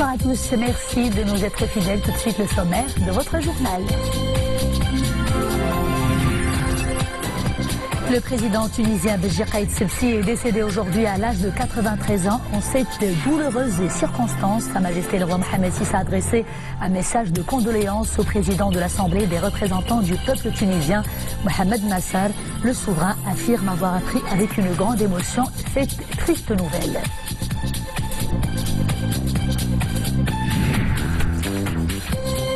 Bonsoir à tous, merci de nous être fidèles. Tout de suite le sommaire de votre journal. Le président tunisien Béji Caïd Sebsi est décédé aujourd'hui à l'âge de 93 ans. En cette douloureuse circonstance, Sa Majesté le roi Mohamed VI a adressé un message de condoléances au président de l'Assemblée des représentants du peuple tunisien, Mohamed Nasser. Le souverain affirme avoir appris avec une grande émotion cette triste nouvelle.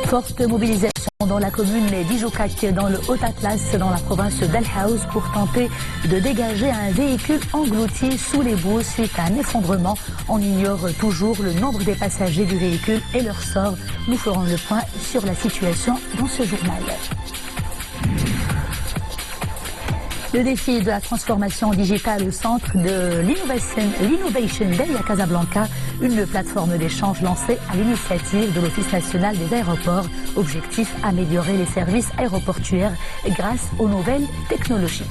Forte mobilisation dans la commune d'Ijoukak, dans le Haut-Atlas, dans la province d'Al Haouz, pour tenter de dégager un véhicule englouti sous les boues suite à un effondrement. On ignore toujours le nombre des passagers du véhicule et leur sort. Nous ferons le point sur la situation dans ce journal. Le défi de la transformation digitale au centre de l'Innovation Day à Casablanca, une plateforme d'échange lancée à l'initiative de l'Office national des aéroports. Objectif, améliorer les services aéroportuaires grâce aux nouvelles technologies.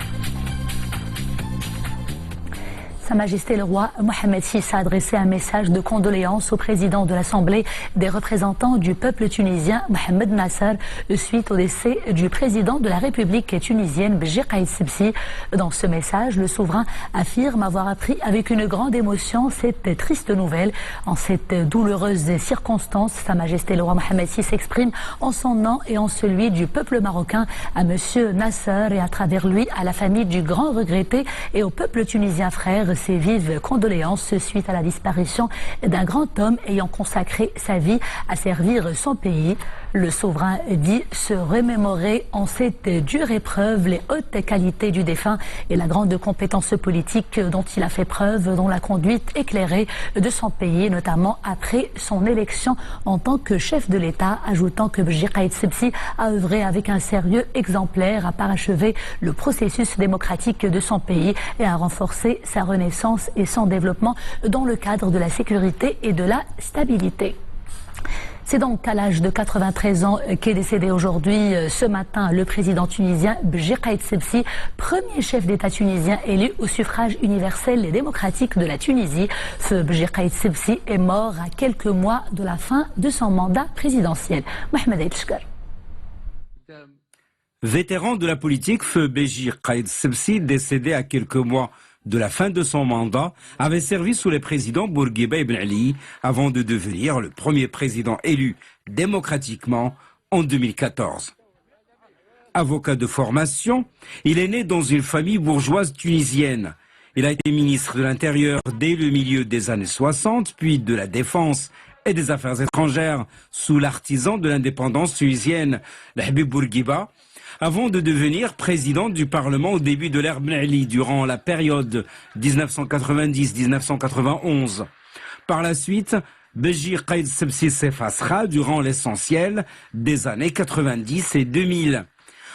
Sa Majesté le roi Mohamed VI a adressé un message de condoléances au président de l'Assemblée des représentants du peuple tunisien, Mohamed Nasser, suite au décès du président de la République tunisienne, Béji Caïd Sebsi. Dans ce message, le souverain affirme avoir appris avec une grande émotion cette triste nouvelle. En cette douloureuse circonstance, Sa Majesté le roi Mohamed VI s'exprime en son nom et en celui du peuple marocain à Monsieur Nasser et à travers lui à la famille du grand regretté et au peuple tunisien frère. Ses vives condoléances suite à la disparition d'un grand homme ayant consacré sa vie à servir son pays. Le souverain dit se remémorer en cette dure épreuve les hautes qualités du défunt et la grande compétence politique dont il a fait preuve dans la conduite éclairée de son pays, notamment après son élection en tant que chef de l'État, ajoutant que Béji Caïd Sebsi a œuvré avec un sérieux exemplaire à parachever le processus démocratique de son pays et à renforcer sa renaissance et son développement dans le cadre de la sécurité et de la stabilité. C'est donc à l'âge de 93 ans qu'est décédé aujourd'hui, ce matin, le président tunisien Béji Caïd Sebsi, premier chef d'État tunisien élu au suffrage universel et démocratique de la Tunisie. Ce Béji Caïd Sebsi est mort à quelques mois de la fin de son mandat présidentiel. Mohamed Aïtchkar. Vétéran de la politique, feu Béji Caïd Sebsi, décédé à quelques mois de la fin de son mandat, avait servi sous les présidents Bourguiba et Ben Ali avant de devenir le premier président élu démocratiquement en 2014. Avocat de formation, il est né dans une famille bourgeoise tunisienne. Il a été ministre de l'Intérieur dès le milieu des années 60, puis de la Défense et des Affaires étrangères sous l'artisan de l'indépendance tunisienne, Habib Bourguiba, avant de devenir président du Parlement au début de l'ère Ben Ali durant la période 1990-1991. Par la suite, Béji Caïd Sebsi s'effacera durant l'essentiel des années 90 et 2000.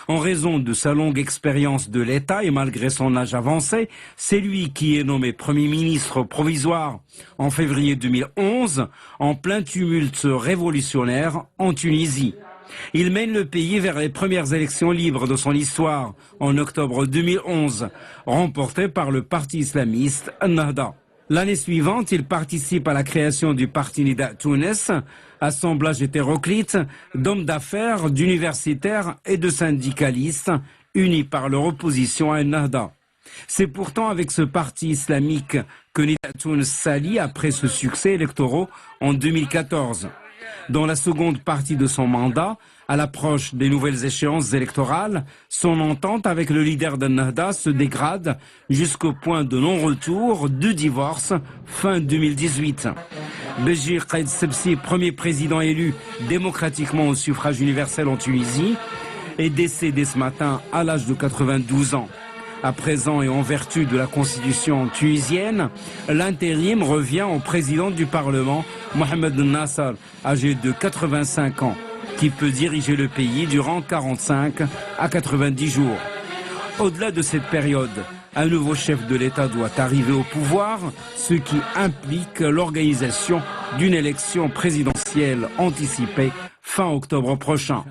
En raison de sa longue expérience de l'État et malgré son âge avancé, c'est lui qui est nommé Premier ministre provisoire en février 2011, en plein tumulte révolutionnaire en Tunisie. Il mène le pays vers les premières élections libres de son histoire en octobre 2011, remportées par le parti islamiste Ennahda. L'année suivante, il participe à la création du parti Nida Tunis, assemblage hétéroclite d'hommes d'affaires, d'universitaires et de syndicalistes unis par leur opposition à Ennahda. C'est pourtant avec ce parti islamique que Nida Tunis s'allie après ce succès électoral en 2014. Dans la seconde partie de son mandat, à l'approche des nouvelles échéances électorales, son entente avec le leader d'Ennahda se dégrade jusqu'au point de non-retour du divorce fin 2018. Béji Caïd Sebsi, premier président élu démocratiquement au suffrage universel en Tunisie, est décédé ce matin à l'âge de 92 ans. À présent et en vertu de la constitution tunisienne, l'intérim revient au président du Parlement, Mohamed Nasser, âgé de 85 ans, qui peut diriger le pays durant 45 à 90 jours. Au-delà de cette période, un nouveau chef de l'État doit arriver au pouvoir, ce qui implique l'organisation d'une élection présidentielle anticipée fin octobre prochain.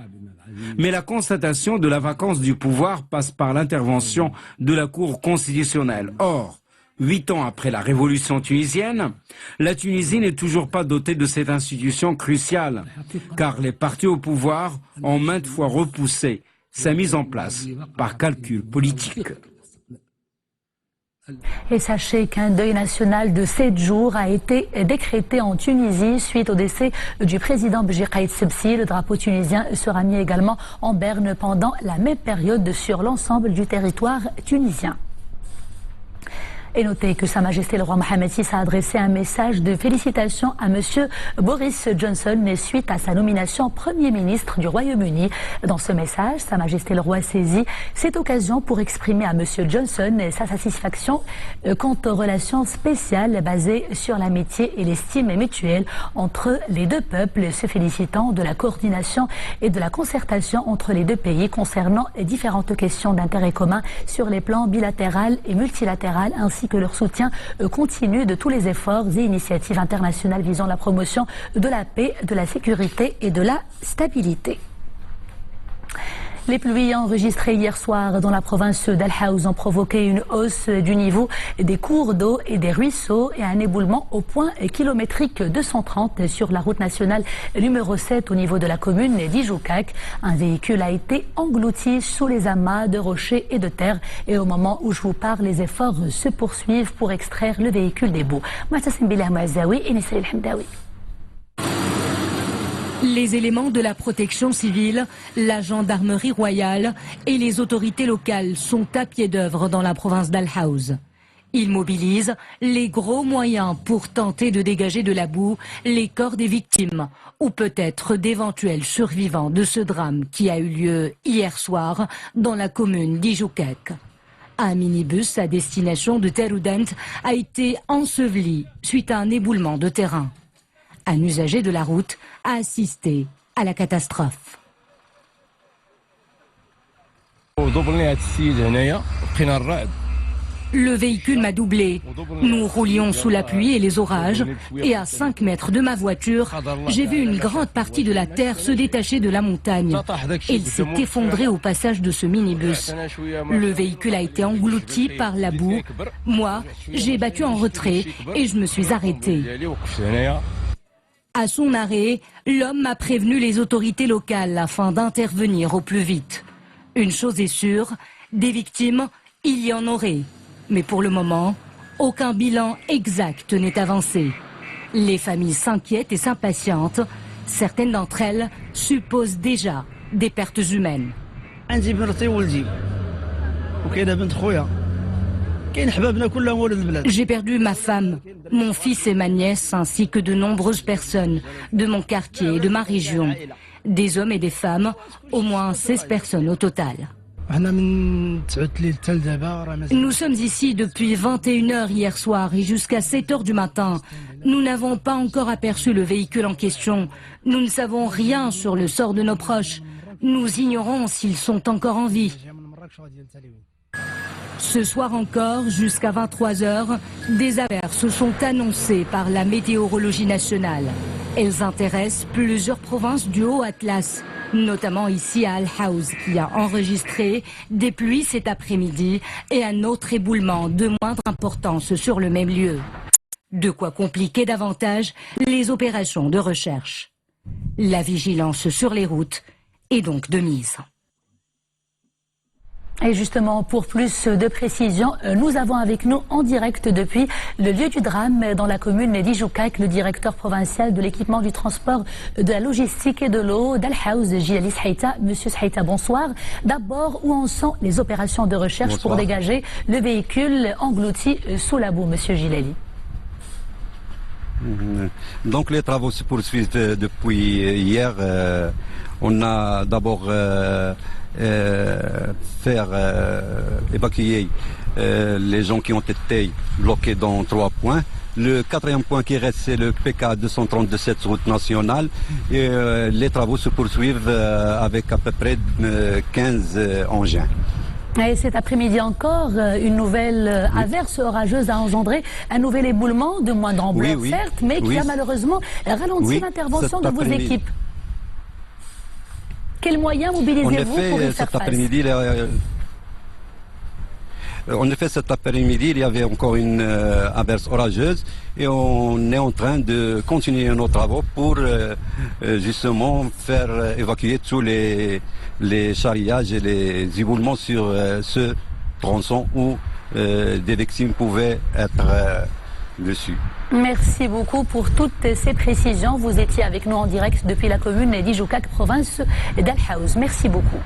Mais la constatation de la vacance du pouvoir passe par l'intervention de la Cour constitutionnelle. Or, 8 ans après la révolution tunisienne, la Tunisie n'est toujours pas dotée de cette institution cruciale, car les partis au pouvoir ont maintes fois repoussé sa mise en place par calcul politique. Et sachez qu'un deuil national de 7 jours a été décrété en Tunisie suite au décès du président Béji Caïd Sebsi. Le drapeau tunisien sera mis également en berne pendant la même période sur l'ensemble du territoire tunisien. Et notez que Sa Majesté le roi Mohammed VI a adressé un message de félicitations à Monsieur Boris Johnson suite à sa nomination Premier ministre du Royaume-Uni. Dans ce message, Sa Majesté le roi saisit cette occasion pour exprimer à Monsieur Johnson sa satisfaction quant aux relations spéciales basées sur l'amitié et l'estime mutuelle entre les deux peuples, se félicitant de la coordination et de la concertation entre les deux pays concernant différentes questions d'intérêt commun sur les plans bilatéral et multilatéral, ainsi que leur soutien continu de tous les efforts et initiatives internationales visant la promotion de la paix, de la sécurité et de la stabilité. Les pluies enregistrées hier soir dans la province d'Al-Haouz ont provoqué une hausse du niveau des cours d'eau et des ruisseaux et un éboulement au point kilométrique 230 sur la route nationale numéro 7 au niveau de la commune d'Ijoukak. Un véhicule a été englouti sous les amas de rochers et de terre et au moment où je vous parle, les efforts se poursuivent pour extraire le véhicule des boues. Les éléments de la protection civile, la gendarmerie royale et les autorités locales sont à pied d'œuvre dans la province d'Al-Haouz. Ils mobilisent les gros moyens pour tenter de dégager de la boue les corps des victimes ou peut-être d'éventuels survivants de ce drame qui a eu lieu hier soir dans la commune d'Ijoukak. Un minibus à destination de Teroudent a été enseveli suite à un éboulement de terrain. Un usager de la route a assisté à la catastrophe. Le véhicule m'a doublé. Nous roulions sous la pluie et les orages et à 5 mètres de ma voiture, j'ai vu une grande partie de la terre se détacher de la montagne. Et il s'est effondré au passage de ce minibus. Le véhicule a été englouti par la boue. Moi, j'ai battu en retrait et je me suis arrêté. À son arrêt, l'homme a prévenu les autorités locales afin d'intervenir au plus vite. Une chose est sûre, des victimes, il y en aurait. Mais pour le moment, aucun bilan exact n'est avancé. Les familles s'inquiètent et s'impatientent. Certaines d'entre elles supposent déjà des pertes humaines. J'ai perdu ma femme, mon fils et ma nièce, ainsi que de nombreuses personnes de mon quartier et de ma région. Des hommes et des femmes, au moins 16 personnes au total. Nous sommes ici depuis 21h hier soir et jusqu'à 7h du matin. Nous n'avons pas encore aperçu le véhicule en question. Nous ne savons rien sur le sort de nos proches. Nous ignorons s'ils sont encore en vie. Ce soir encore, jusqu'à 23h, des averses sont annoncées par la météorologie nationale. Elles intéressent plusieurs provinces du Haut-Atlas, notamment ici à Al-Haouz, qui a enregistré des pluies cet après-midi et un autre éboulement de moindre importance sur le même lieu. De quoi compliquer davantage les opérations de recherche. La vigilance sur les routes est donc de mise. Et justement, pour plus de précisions, nous avons avec nous en direct depuis le lieu du drame dans la commune d'Ijoukak, le directeur provincial de l'équipement du transport, de la logistique et de l'eau d'Al-Haouz, Jilali Shaïta. Monsieur Shaïta, bonsoir. D'abord, où en sont les opérations de recherche pour dégager le véhicule englouti sous la boue, monsieur Jilali? Donc les travaux se poursuivent depuis hier. On a d'abord faire évacuer les gens qui ont été bloqués dans 3 points. Le 4e point qui reste, c'est le PK 230 de cette route nationale. Et les travaux se poursuivent avec à peu près 15 engins. Et cet après-midi encore, une nouvelle averse orageuse a engendré un nouvel éboulement de moindre ampleur, certes, mais qui a malheureusement ralenti l'intervention de vos équipes. Quels moyens mobilisez-vous pour y faire face? Cet après-midi, En effet, cet après-midi, il y avait encore une averse orageuse et on est en train de continuer nos travaux pour justement faire évacuer tous les charriages et les éboulements sur ce tronçon où des victimes pouvaient être dessus. Merci beaucoup pour toutes ces précisions. Vous étiez avec nous en direct depuis la commune d'Ijoukak, province d'Al Haouz. Merci beaucoup.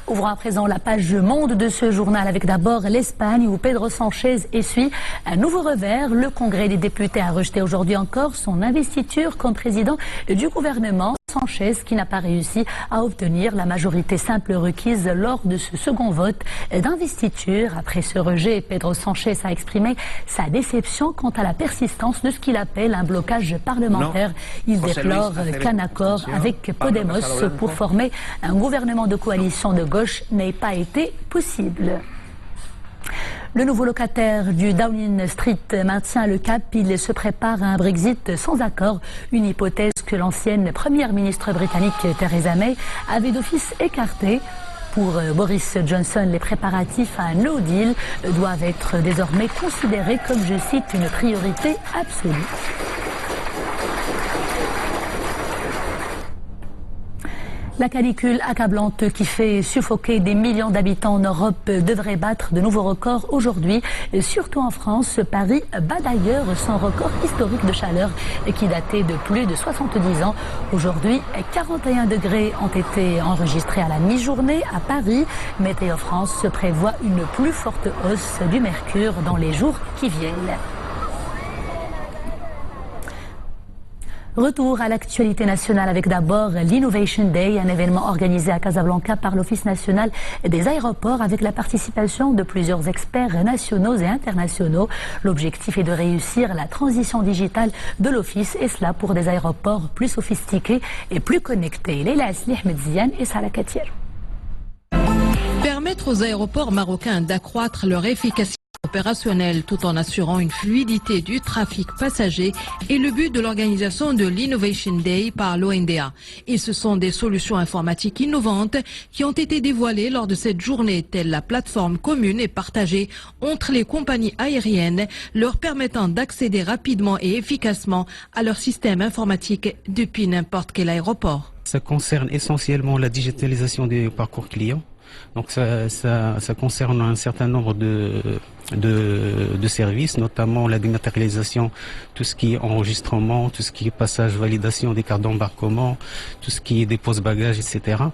Ouvrons à présent la page monde de ce journal avec d'abord l'Espagne où Pedro Sánchez essuie un nouveau revers. Le Congrès des députés a rejeté aujourd'hui encore son investiture comme président du gouvernement. Sánchez qui n'a pas réussi à obtenir la majorité simple requise lors de ce second vote d'investiture. Après ce rejet, Pedro Sánchez a exprimé sa déception quant à la persistance de ce qu'il appelle un blocage parlementaire. Il déplore qu'un accord avec Podemos pour former un gouvernement de coalition de gauche n'ait pas été possible. Le nouveau locataire du Downing Street maintient le cap. Il se prépare à un Brexit sans accord, une hypothèse que l'ancienne première ministre britannique Theresa May avait d'office écartée. Pour Boris Johnson, les préparatifs à un no deal doivent être désormais considérés comme, je cite, une priorité absolue. La canicule accablante qui fait suffoquer des millions d'habitants en Europe devrait battre de nouveaux records aujourd'hui, surtout en France. Paris bat d'ailleurs son record historique de chaleur qui datait de plus de 70 ans. Aujourd'hui, 41 degrés ont été enregistrés à la mi-journée à Paris. Météo France prévoit une plus forte hausse du mercure dans les jours qui viennent. Retour à l'actualité nationale avec d'abord l'Innovation Day, un événement organisé à Casablanca par l'Office national des aéroports avec la participation de plusieurs experts nationaux et internationaux. L'objectif est de réussir la transition digitale de l'Office et cela pour des aéroports plus sophistiqués et plus connectés. Leila Aslih Medziane et Salah Katir. Permettre aux aéroports marocains d'accroître leur efficacité opérationnelle tout en assurant une fluidité du trafic passager est le but de l'organisation de l'Innovation Day par l'ONDA. Et ce sont des solutions informatiques innovantes qui ont été dévoilées lors de cette journée, telle la plateforme commune et partagée entre les compagnies aériennes, leur permettant d'accéder rapidement et efficacement à leur système informatique depuis n'importe quel aéroport. Ça concerne essentiellement la digitalisation des parcours clients. Donc ça concerne un certain nombre de services, notamment la dématérialisation, tout ce qui est enregistrement, tout ce qui est passage, validation des cartes d'embarquement, tout ce qui est dépose bagages, etc.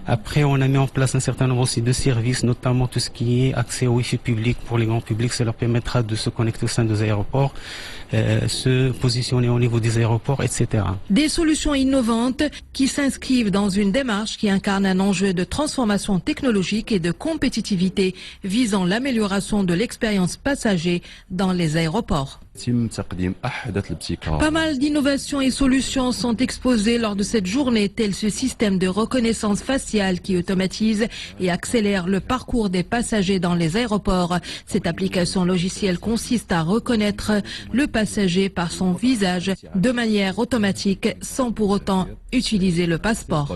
Après, on a mis en place un certain nombre aussi de services, notamment tout ce qui est accès au Wi-Fi public pour les grands publics. Ça leur permettra de se connecter au sein des aéroports, se positionner au niveau des aéroports, etc. Des solutions innovantes qui s'inscrivent dans une démarche qui incarne un enjeu de transformation technologique et de compétitivité visant l'amélioration de l'expérience passager dans les aéroports. Pas mal d'innovations et solutions sont exposées lors de cette journée, tel ce système de reconnaissance faciale qui automatise et accélère le parcours des passagers dans les aéroports. Cette application logicielle consiste à reconnaître le passager par son visage de manière automatique sans pour autant utiliser le passeport.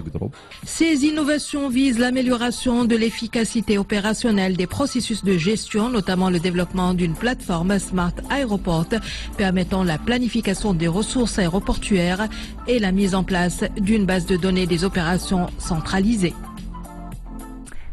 Ces innovations visent l'amélioration de l'efficacité opérationnelle des processus de gestion, notamment le développement d'une plateforme Smart Aéroport permettant la planification des ressources aéroportuaires et la mise en place d'une base de données des opérations centralisées.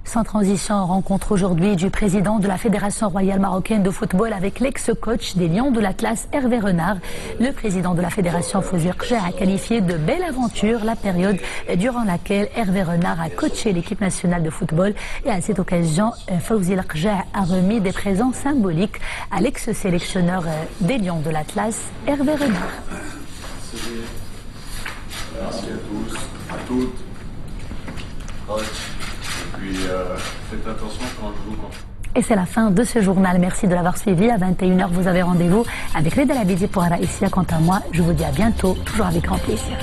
Sans transition, on rencontre aujourd'hui du président de la Fédération royale marocaine de football avec l'ex-coach des Lions de l'Atlas, Hervé Renard. Le président de la Fédération, Fawzi Rqja, a qualifié de belle aventure la période durant laquelle Hervé Renard a coaché l'équipe nationale de football. Et à cette occasion, Fawzi Rqja a remis des présents symboliques à l'ex-sélectionneur des Lions de l'Atlas, Hervé Renard. Merci à tous, à toutes. Puis faites attention quand je joue. Et c'est la fin de ce journal. Merci de l'avoir suivi. À 21h, vous avez rendez-vous avec Reda Labidi pour Araïsia. Quant à moi, je vous dis à bientôt, toujours avec grand plaisir.